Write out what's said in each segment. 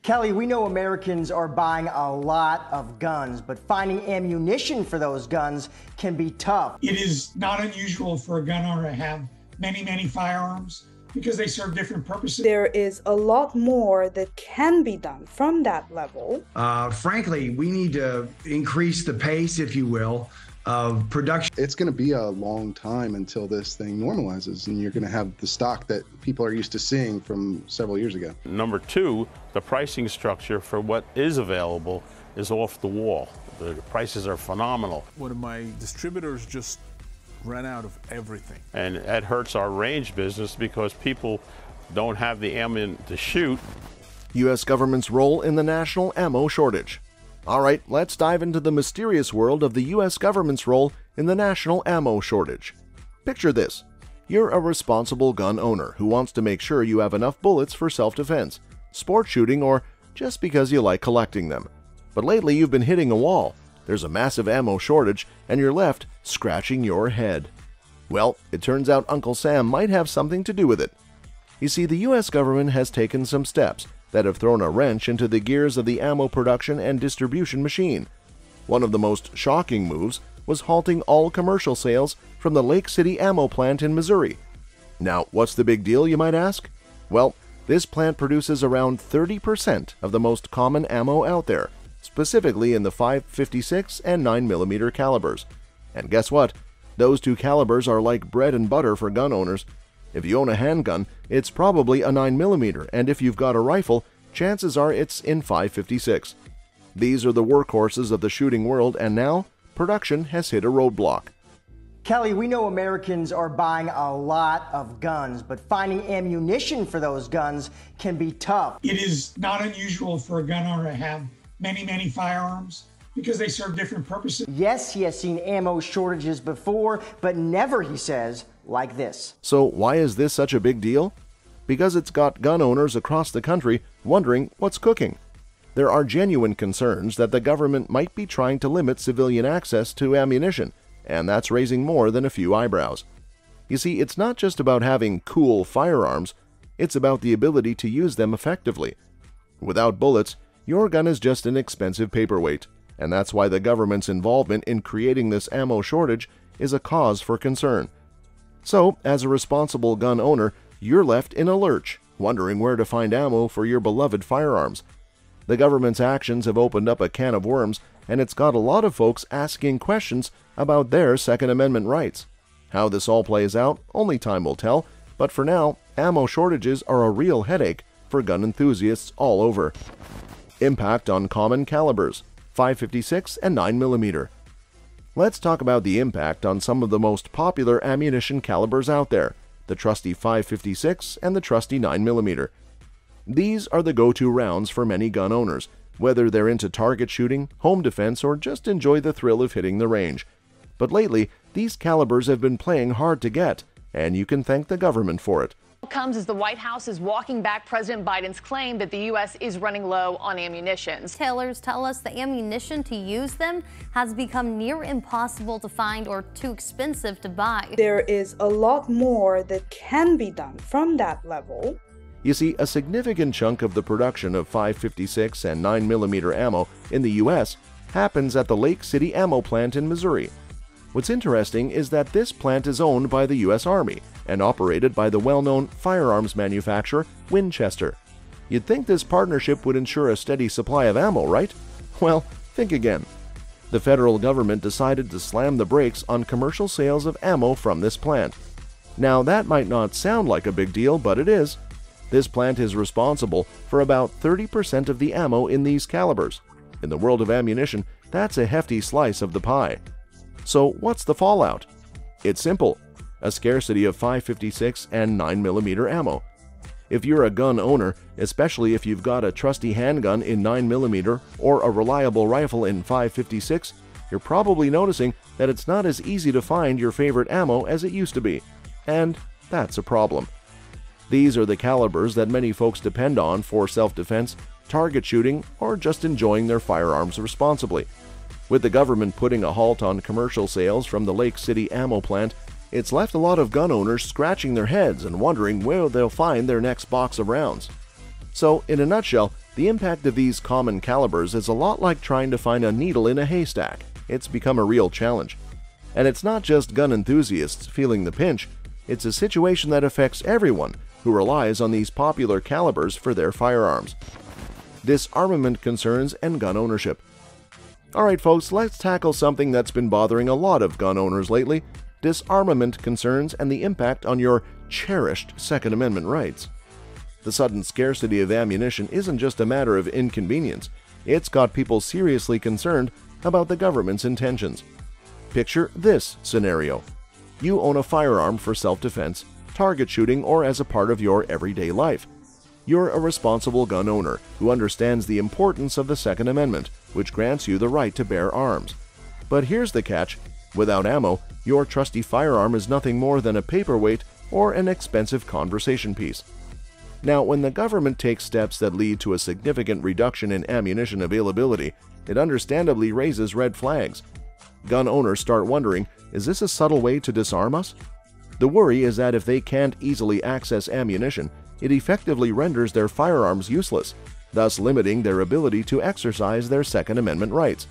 Kelly, we know Americans are buying a lot of guns, but finding ammunition for those guns can be tough. It is not unusual for a gun owner to have many firearms because they serve different purposes. There is a lot more that can be done from that level. Frankly, we need to increase the pace, if you will, of production. It's going to be a long time until this thing normalizes and you're going to have the stock that people are used to seeing from several years ago. Number two, the pricing structure for what is available is off the wall. The prices are phenomenal. One of my distributors just ran out of everything. And that hurts our range business because people don't have the ammo to shoot. U.S. government's role in the national ammo shortage. All right, let's dive into the mysterious world of the U.S. government's role in the national ammo shortage. Picture this. You're a responsible gun owner who wants to make sure you have enough bullets for self-defense, sport shooting, or just because you like collecting them. But lately you've been hitting a wall. There's a massive ammo shortage, and you're left scratching your head. Well, it turns out Uncle Sam might have something to do with it. You see, the U.S. government has taken some steps that have thrown a wrench into the gears of the ammo production and distribution machine. One of the most shocking moves was halting all commercial sales from the Lake City ammo plant in Missouri. Now, what's the big deal, you might ask? Well, this plant produces around 30% of the most common ammo out there, specifically in the 5.56 and 9mm calibers. And guess what? Those two calibers are like bread and butter for gun owners. If you own a handgun, it's probably a 9mm, and if you've got a rifle, chances are it's in 5.56. These are the workhorses of the shooting world, and now production has hit a roadblock. Kelly, we know Americans are buying a lot of guns, but finding ammunition for those guns can be tough. It is not unusual for a gun owner to have many firearms because they serve different purposes. Yes, he has seen ammo shortages before, but never, he says, like this. So why is this such a big deal? Because it's got gun owners across the country wondering what's cooking. There are genuine concerns that the government might be trying to limit civilian access to ammunition, and that's raising more than a few eyebrows. You see, it's not just about having cool firearms, it's about the ability to use them effectively. Without bullets, your gun is just an expensive paperweight, and that's why the government's involvement in creating this ammo shortage is a cause for concern. So, as a responsible gun owner, you're left in a lurch, wondering where to find ammo for your beloved firearms. The government's actions have opened up a can of worms, and it's got a lot of folks asking questions about their Second Amendment rights. How this all plays out, only time will tell, but for now, ammo shortages are a real headache for gun enthusiasts all over. Impact on common calibers, 5.56 and 9mm. Let's talk about the impact on some of the most popular ammunition calibers out there, the trusty 5.56 and the trusty 9mm. These are the go-to rounds for many gun owners, whether they're into target shooting, home defense, or just enjoy the thrill of hitting the range. But lately, these calibers have been playing hard to get, and you can thank the government for it. Comes as the White House is walking back President Biden's claim that the U.S. is running low on ammunition. Retailers tell us the ammunition to use them has become near impossible to find or too expensive to buy. There is a lot more that can be done from that level. You see, a significant chunk of the production of 5.56 and 9mm ammo in the U.S. happens at the Lake City ammo plant in Missouri. What's interesting is that this plant is owned by the U.S. Army and operated by the well-known firearms manufacturer Winchester. You'd think this partnership would ensure a steady supply of ammo, right? Well, think again. The federal government decided to slam the brakes on commercial sales of ammo from this plant. Now, that might not sound like a big deal, but it is. This plant is responsible for about 30% of the ammo in these calibers. In the world of ammunition, that's a hefty slice of the pie. So what's the fallout? It's simple. A scarcity of 5.56 and 9mm ammo. If you're a gun owner, especially if you've got a trusty handgun in 9mm or a reliable rifle in 5.56, you're probably noticing that it's not as easy to find your favorite ammo as it used to be. And that's a problem. These are the calibers that many folks depend on for self-defense, target shooting, or just enjoying their firearms responsibly. With the government putting a halt on commercial sales from the Lake City ammo plant, it's left a lot of gun owners scratching their heads and wondering where they'll find their next box of rounds. So, in a nutshell, The impact of these common calibers is a lot like trying to find a needle in a haystack. It's become a real challenge. And it's not just gun enthusiasts feeling the pinch, it's a situation that affects everyone who relies on these popular calibers for their firearms. Disarmament concerns and gun ownership. Alright folks, let's tackle something that's been bothering a lot of gun owners lately: disarmament concerns and the impact on your cherished Second Amendment rights. The sudden scarcity of ammunition isn't just a matter of inconvenience, it's got people seriously concerned about the government's intentions. Picture this scenario. You own a firearm for self-defense, target shooting, or as a part of your everyday life. You're a responsible gun owner who understands the importance of the Second Amendment, which grants you the right to bear arms. But here's the catch: without ammo, your trusty firearm is nothing more than a paperweight or an expensive conversation piece. Now, when the government takes steps that lead to a significant reduction in ammunition availability, it understandably raises red flags. Gun owners start wondering, is this a subtle way to disarm us? The worry is that if they can't easily access ammunition, it effectively renders their firearms useless, thus limiting their ability to exercise their Second Amendment rights.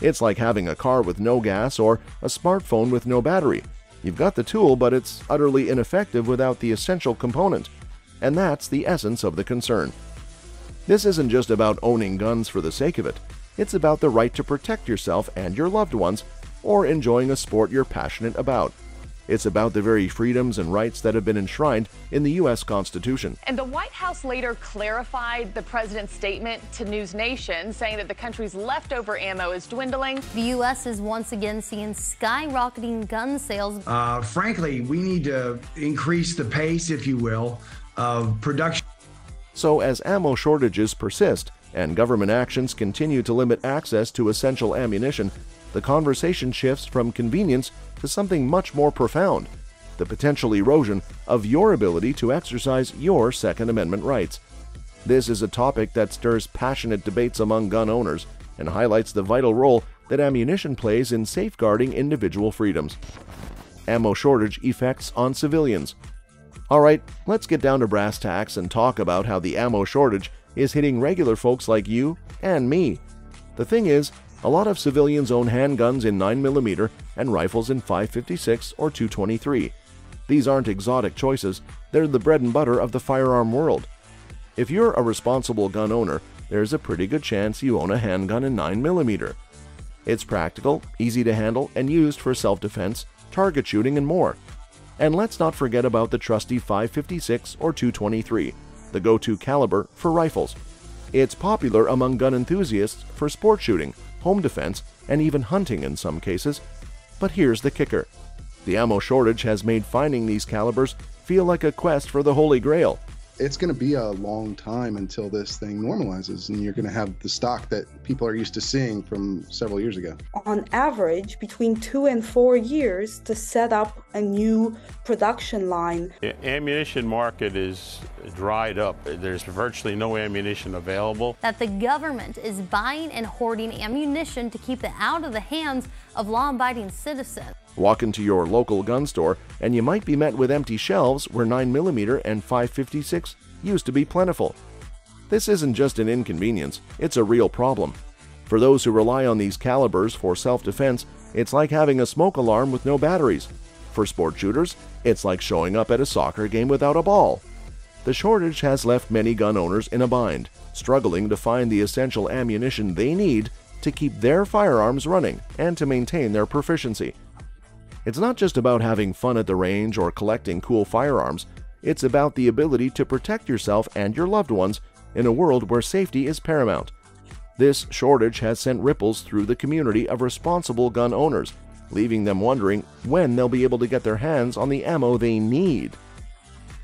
It's like having a car with no gas or a smartphone with no battery. You've got the tool, but it's utterly ineffective without the essential component. And that's the essence of the concern. This isn't just about owning guns for the sake of it. It's about the right to protect yourself and your loved ones, or enjoying a sport you're passionate about. It's about the very freedoms and rights that have been enshrined in the U.S. Constitution. And the White House later clarified the president's statement to News Nation, saying that the country's leftover ammo is dwindling. The U.S. is once again seeing skyrocketing gun sales. Frankly, we need to increase the pace, if you will, of production. So as ammo shortages persist and government actions continue to limit access to essential ammunition, the conversation shifts from convenience to something much more profound: the potential erosion of your ability to exercise your Second Amendment rights. This is a topic that stirs passionate debates among gun owners and highlights the vital role that ammunition plays in safeguarding individual freedoms. Ammo shortage effects on civilians. Alright, let's get down to brass tacks and talk about how the ammo shortage is hitting regular folks like you and me. The thing is, a lot of civilians own handguns in 9mm and rifles in 5.56 or 223. These aren't exotic choices, they're the bread and butter of the firearm world. If you're a responsible gun owner, there's a pretty good chance you own a handgun in 9mm. It's practical, easy to handle, and used for self-defense, target shooting, and more. And let's not forget about the trusty 5.56 or 223, the go-to caliber for rifles. It's popular among gun enthusiasts for sport shooting, home defense, and even hunting in some cases. But here's the kicker: the ammo shortage has made finding these calibers feel like a quest for the Holy Grail. It's going to be a long time until this thing normalizes and you're going to have the stock that people are used to seeing from several years ago. On average, between 2 and 4 years to set up a new production line. The ammunition market is dried up. There's virtually no ammunition available. That the government is buying and hoarding ammunition to keep it out of the hands of law-abiding citizens. Walk into your local gun store and you might be met with empty shelves where 9mm and 5.56 used to be plentiful. This isn't just an inconvenience, it's a real problem. For those who rely on these calibers for self-defense, it's like having a smoke alarm with no batteries. For sport shooters, it's like showing up at a soccer game without a ball. The shortage has left many gun owners in a bind, struggling to find the essential ammunition they need to keep their firearms running and to maintain their proficiency. It's not just about having fun at the range or collecting cool firearms, it's about the ability to protect yourself and your loved ones in a world where safety is paramount. This shortage has sent ripples through the community of responsible gun owners, leaving them wondering when they'll be able to get their hands on the ammo they need.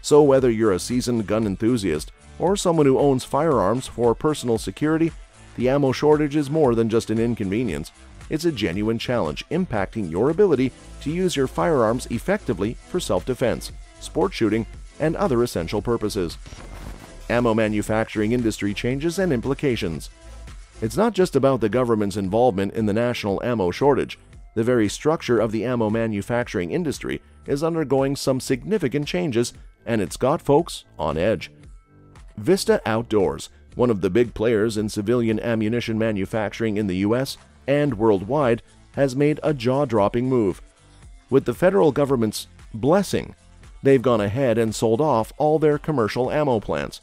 So whether you're a seasoned gun enthusiast or someone who owns firearms for personal security, the ammo shortage is more than just an inconvenience. It's a genuine challenge impacting your ability to use your firearms effectively for self-defense, sport shooting, and other essential purposes. Ammo manufacturing industry changes and implications. It's not just about the government's involvement in the national ammo shortage. The very structure of the ammo manufacturing industry is undergoing some significant changes, and it's got folks on edge. Vista Outdoors, one of the big players in civilian ammunition manufacturing in the U.S. and worldwide, has made a jaw-dropping move. With the federal government's blessing, they've gone ahead and sold off all their commercial ammo plants.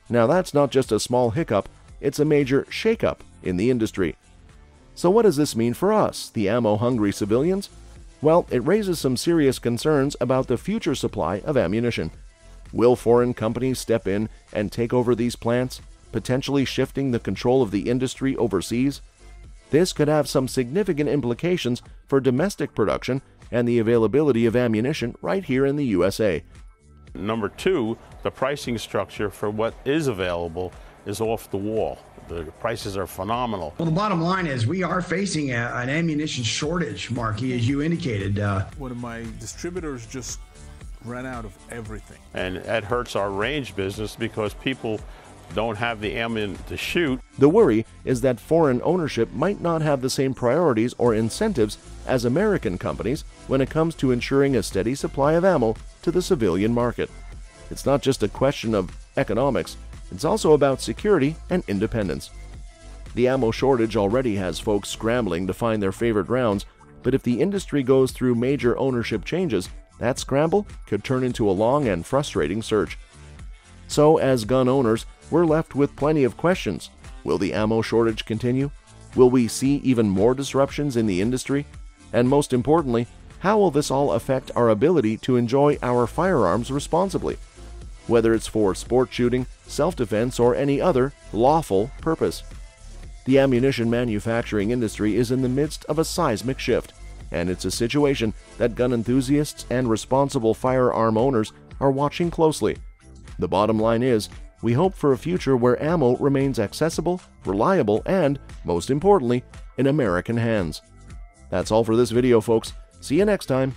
Now that's not just a small hiccup, it's a major shakeup in the industry. So what does this mean for us, the ammo-hungry civilians? Well, it raises some serious concerns about the future supply of ammunition. Will foreign companies step in and take over these plants, potentially shifting the control of the industry overseas? This could have some significant implications for domestic production and the availability of ammunition right here in the USA. Number two, the pricing structure for what is available is off the wall. The prices are phenomenal. Well, the bottom line is we are facing an ammunition shortage, Marky, as you indicated. One of my distributors just ran out of everything. And that hurts our range business because people don't have the ammo to shoot. The worry is that foreign ownership might not have the same priorities or incentives as American companies when it comes to ensuring a steady supply of ammo to the civilian market. It's not just a question of economics, it's also about security and independence. The ammo shortage already has folks scrambling to find their favorite rounds, but if the industry goes through major ownership changes, that scramble could turn into a long and frustrating search. So, as gun owners, we're left with plenty of questions. Will the ammo shortage continue? Will we see even more disruptions in the industry? And most importantly, how will this all affect our ability to enjoy our firearms responsibly? Whether it's for sport shooting, self-defense, or any other lawful purpose. The ammunition manufacturing industry is in the midst of a seismic shift, and it's a situation that gun enthusiasts and responsible firearm owners are watching closely. The bottom line is, we hope for a future where ammo remains accessible, reliable, and, most importantly, in American hands. That's all for this video, folks. See you next time.